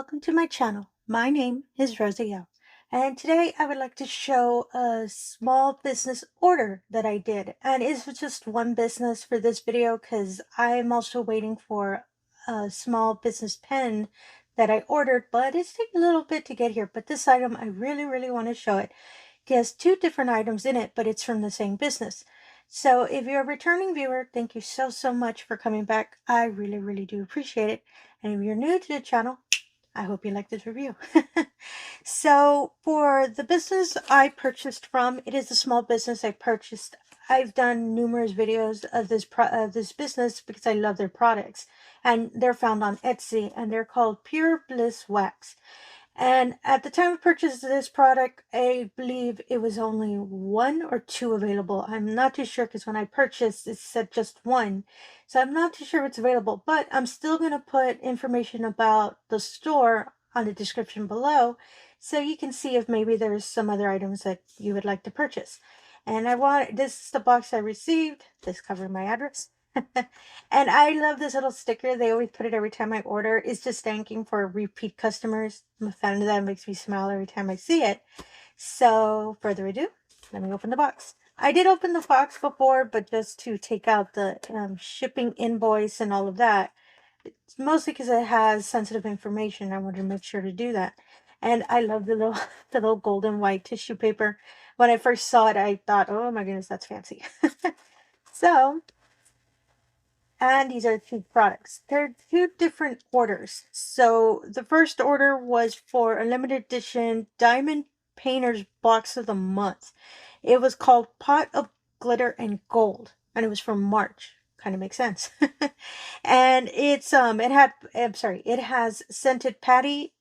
welcome to my channel. My name is Rosy O, and today I would like to show a small business order that I did. And it's just one business for this video because I'm also waiting for a small business pen that I ordered, but it's taking a little bit to get here. But this item, I really want to show it. It has two different items in it, but it's from the same business. So if you're a returning viewer, thank you so much for coming back. I really do appreciate it. And if you're new to the channel, I hope you like this review. So for the business I purchased from, it is a small business I purchased. I've done numerous videos of this business because I love their products, and they're found on Etsy, and they're called Pure Bliss Wax. And at the time of purchase of this product, I believe it was only one or two available. I'm not too sure because when I purchased, it said just one. So I'm not too sure it's available, but I'm still going to put information about the store on the description below so you can see if maybe there's some other items that you would like to purchase. And this is the box I received. This covers my address. And I love this little sticker. They always put it every time I order. It's just thanking for repeat customers. I'm a fan of that. It makes me smile every time I see it. So, further ado, let me open the box. I did open the box before, but just to take out the shipping invoice and all of that. It's mostly because it has sensitive information. I wanted to make sure to do that. And I love the little golden white tissue paper. When I first saw it, I thought, oh my goodness, that's fancy. So, and these are two products. They're two different orders. So the first order was for a limited edition Diamond Painter's Box of the Month. It was called Pot of Glitter and Gold, and it was from March. Kind of makes sense. And it has scented patty.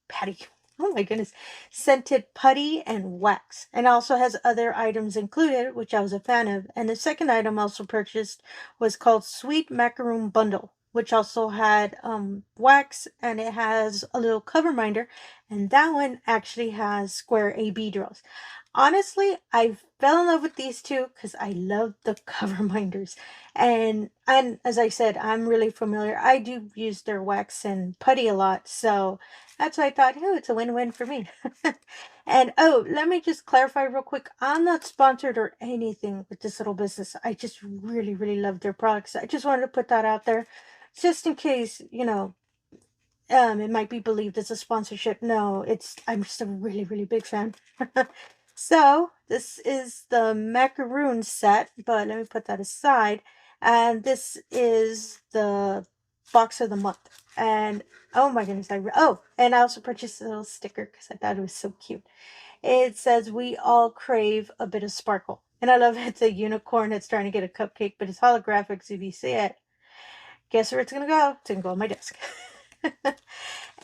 Oh my goodness. Scented putty and wax. And also has other items included, which I was a fan of. And the second item also purchased was called Sweet Macaroon Bundle, which also had wax, and it has a little cover minder. And that one actually has square AB drills. Honestly, I fell in love with these two because I love the cover minders. And as I said, I'm really familiar. I do use their wax and putty a lot, so that's why I thought, oh, it's a win-win for me. And oh, let me just clarify real quick. I'm not sponsored or anything with this little business. I just really love their products. I just wanted to put that out there just in case, it might be believed as a sponsorship. No, I'm just a really big fan. So this is the macaroon set, but let me put that aside. And this is the box of the month. And oh my goodness, and I also purchased a little sticker because I thought it was so cute. It says, "We all crave a bit of sparkle." And I love it's a unicorn that's trying to get a cupcake, but it's holographic, so if you see it, guess where it's gonna go? It's gonna go on my desk.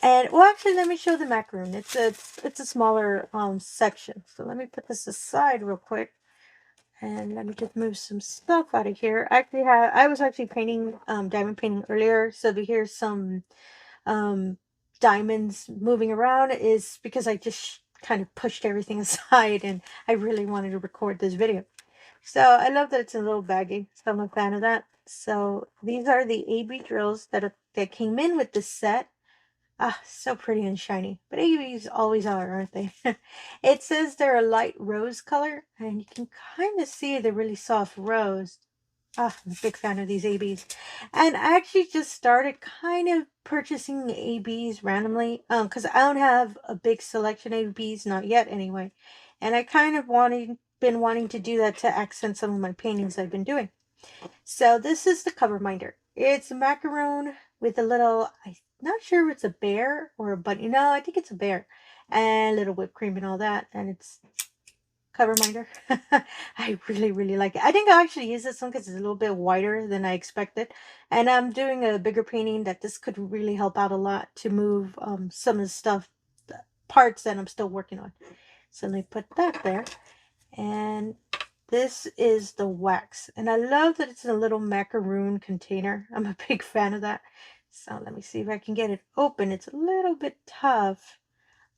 And well, actually, let me show the macaroon. It's a smaller section. So let me put this aside real quick, and let me just move some stuff out of here. I was actually painting diamond painting earlier, so to hear some diamonds moving around is because I just kind of pushed everything aside, and I really wanted to record this video. So I love that it's a little baggy, so I'm a fan of that. So these are the AB drills that came in with this set. Ah, so pretty and shiny. But ABs always are, aren't they? It says they're a light rose color, and you can kind of see the really soft rose. Ah, I'm a big fan of these ABs. And I actually just started kind of purchasing ABs randomly, because I don't have a big selection of ABs, not yet anyway. And I kind of been wanting to do that to accent some of my paintings I've been doing. So this is the cover minder. It's a macaroon with a little, I'm not sure if it's a bear or a bunny. No, I think it's a bear. And a little whipped cream and all that. And it's cover minder. I really like it. I think I'll actually use this one because it's a little bit wider than I expected. And I'm doing a bigger painting that this could really help out a lot to move some of the stuff, the parts that I'm still working on. So let me put that there. And this is the wax, and I love that it's in a little macaroon container. I'm a big fan of that. So let me see if I can get it open. It's a little bit tough.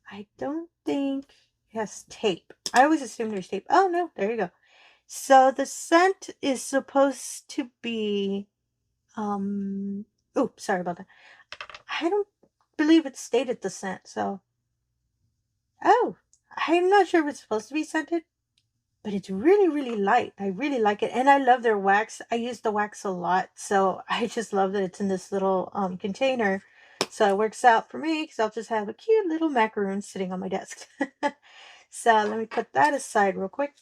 I don't think it has tape. I always assume there's tape. Oh no, there you go. So the scent is supposed to be, oops, sorry about that. I don't believe it stated the scent, so. Oh, I'm not sure if it's supposed to be scented, but it's really, really light. I really like it. And I love their wax. I use the wax a lot. So I just love that it's in this little container. So it works out for me because I'll just have a cute little macaroon sitting on my desk. So let me put that aside real quick.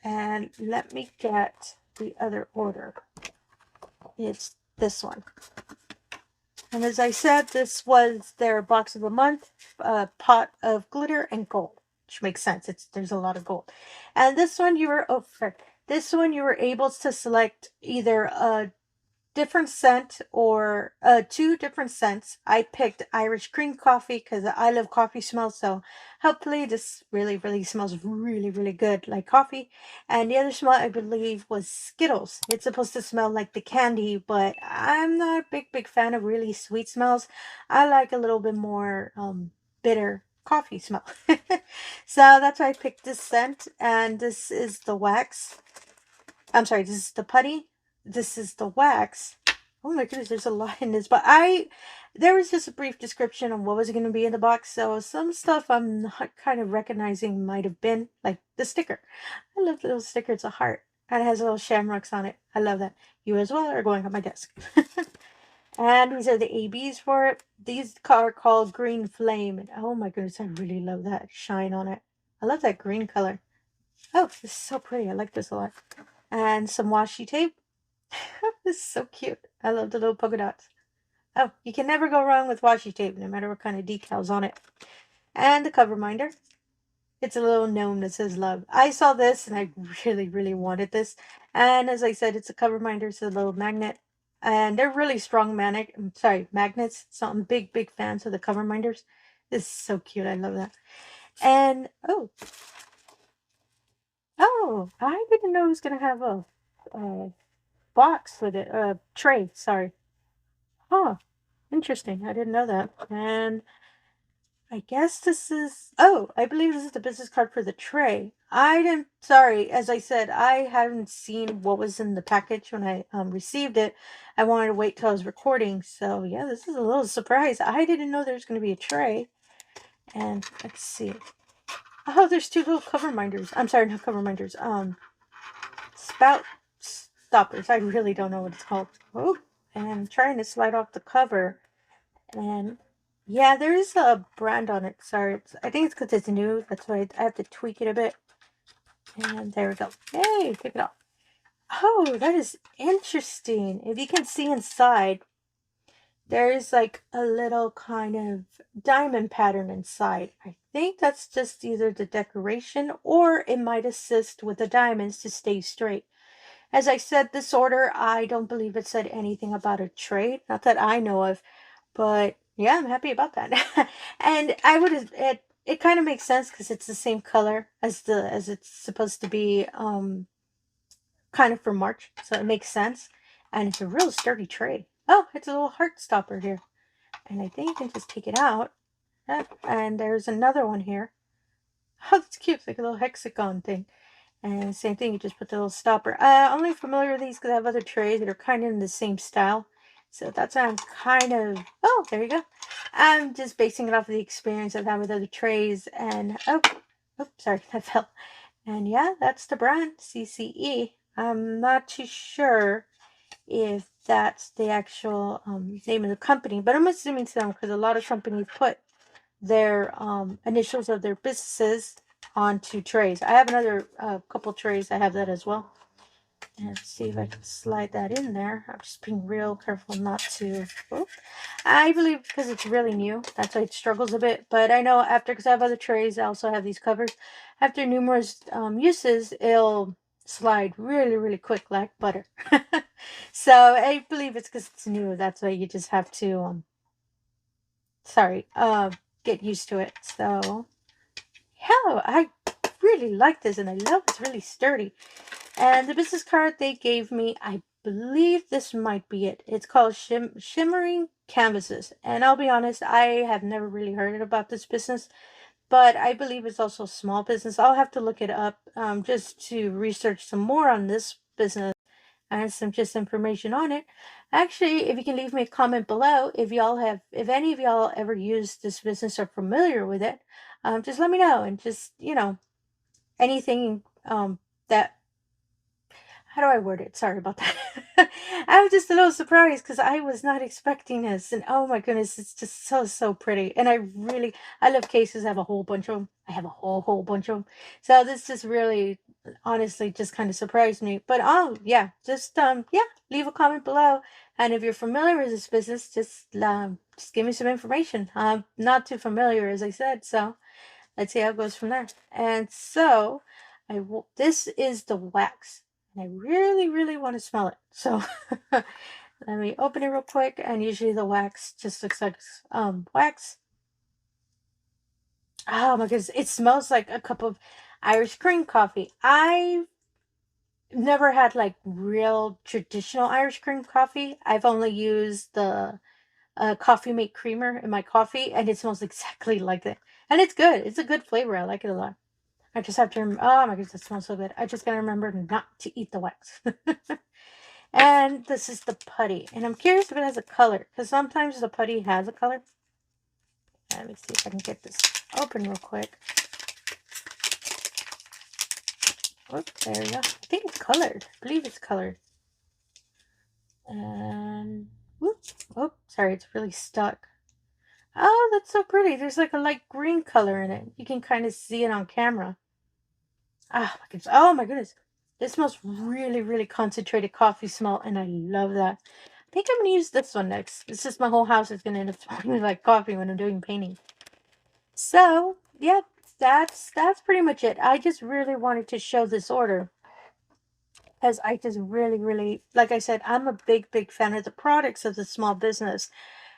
And let me get the other order. It's this one. And as I said, this was their box of the month, pot of glitter and gold, which makes sense. There's a lot of gold. And this one this one you were able to select either a different scent or two different scents. I picked Irish cream coffee because I love coffee smells, so hopefully this really smells really good like coffee. And the other smell I believe was Skittles. It's supposed to smell like the candy, but I'm not a big fan of really sweet smells. I like a little bit more bitter coffee smell. So that's why I picked this scent. And this is the wax. I'm sorry, this is the putty. This is the wax. Oh my goodness, there's a lot in this. But there was just a brief description of what was going to be in the box. So some stuff I'm not kind of recognizing might have been, like the sticker. I love the little sticker. It's a heart. And it has little shamrocks on it. I love that. You as well are going on my desk. And these are the ABs for it. These are called Green Flame. And oh my goodness, I really love that shine on it. I love that green color. Oh, this is so pretty. I like this a lot. And some washi tape. This is so cute. I love the little polka dots. Oh, you can never go wrong with washi tape, no matter what kind of decals on it. And the cover minder. It's a little gnome that says love. I saw this and I really wanted this. And as I said, it's a cover minder. It's a little magnet. And they're really strong magnets. So I'm big fans of the cover minders. This is so cute. I love that. And oh, I didn't know it was gonna have a box with it. Tray. Sorry. Huh. Interesting. I didn't know that. And I guess this is, oh, I believe this is the business card for the tray. Sorry, as I said, I hadn't seen what was in the package when I received it. I wanted to wait till I was recording. So yeah, this is a little surprise. I didn't know there was going to be a tray. And let's see. Oh, there's two little cover minders. I'm sorry, not cover minders. Spout stoppers. I really don't know what it's called. Oh, and I'm trying to slide off the cover. And yeah, there is a brand on it. Sorry, I think it's because it's new. That's why I have to tweak it a bit. And there we go. Hey, take it off. Oh, that is interesting. If you can see inside, there's like a little kind of diamond pattern inside. I think that's just either the decoration or it might assist with the diamonds to stay straight. As I said, this order, I don't believe it said anything about a trade. Not that I know of. But yeah, I'm happy about that. And it kind of makes sense because it's the same color as it's supposed to be kind of for March. So it makes sense. And it's a real sturdy tray. Oh, it's a little heart stopper here. And I think you can just take it out. And there's another one here. Oh, that's cute. It's like a little hexagon thing. And same thing, you just put the little stopper. I'm only familiar with these because I have other trays that are kind of in the same style. So that's why I'm kind of, oh, there you go. I'm just basing it off of the experience I've had with other trays. And, oh, sorry, that fell. And yeah, that's the brand, CCE. I'm not too sure if that's the actual name of the company, but I'm assuming so because a lot of companies put their initials of their businesses onto trays. I have another couple trays. I have that as well. And let's see if I can slide that in there. I'm just being real careful not to. Oh. I believe because it's really new, that's why it struggles a bit. But I know because I have other trays, I also have these covers. After numerous uses, it'll slide really quick like butter. So I believe it's because it's new. That's why you just have to, get used to it. So yeah, I really like this and I love it's really sturdy. And the business card they gave me, I believe this might be it. It's called Shimmering Canvases. And I'll be honest, I have never really heard about this business, but I believe it's also a small business. I'll have to look it up just to research some more on this business and some just information on it. Actually, if you can leave me a comment below, if any of y'all ever used this business or familiar with it, just let me know. And just, anything that, how do I word it? Sorry about that. I was just a little surprised because I was not expecting this. And oh my goodness, it's just so, so pretty. And I love cases. I have a whole bunch of them. I have a whole bunch of them. So this just really, honestly, just kind of surprised me. But oh yeah, yeah, leave a comment below. And if you're familiar with this business, just give me some information. I'm not too familiar, as I said. So let's see how it goes from there. And so this is the wax. And I really, really want to smell it. So let me open it real quick. And usually the wax just looks like wax. Oh my goodness. It smells like a cup of Irish cream coffee. I've never had like real traditional Irish cream coffee. I've only used the coffee mate creamer in my coffee, and it smells exactly like that. And it's good. It's a good flavor. I like it a lot. I just have to, oh my goodness, it smells so good. I just gotta remember not to eat the wax. And this is the putty. And I'm curious if it has a color, because sometimes the putty has a color. Let me see if I can get this open real quick. Oh, there we go. I think it's colored. I believe it's colored. And, whoop, oh, sorry, it's really stuck. Oh, that's so pretty. There's like a light green color in it. You can kind of see it on camera. Oh my goodness. This smells really, really concentrated coffee smell, and I love that. I think I'm going to use this one next. It's just my whole house is going to end up smelling like coffee when I'm doing painting. So, yeah, that's pretty much it. I just really wanted to show this order, as I just really, really, like I said, I'm a big, big fan of the products of the small business.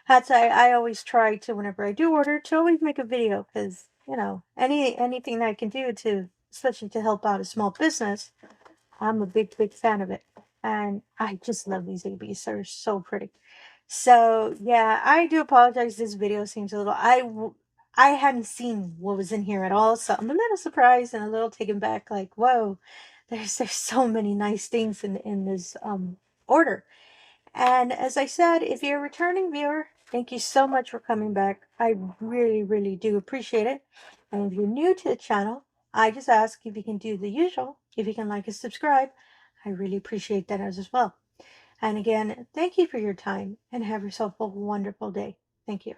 That's why I always try to, whenever I do order, to always make a video, because, anything that I can do to, especially to help out a small business, I'm a big, big fan of it. And I just love these babies. They're so pretty. So, yeah, I do apologize. This video seems a little, I hadn't seen what was in here at all. So I'm a little surprised and a little taken back. Like, whoa, there's so many nice things in this order. And as I said, if you're a returning viewer, thank you so much for coming back. I really, really do appreciate it. And if you're new to the channel, I just ask if you can do the usual. If you can like and subscribe, I really appreciate that as well. And again, thank you for your time, and have yourself a wonderful day. Thank you.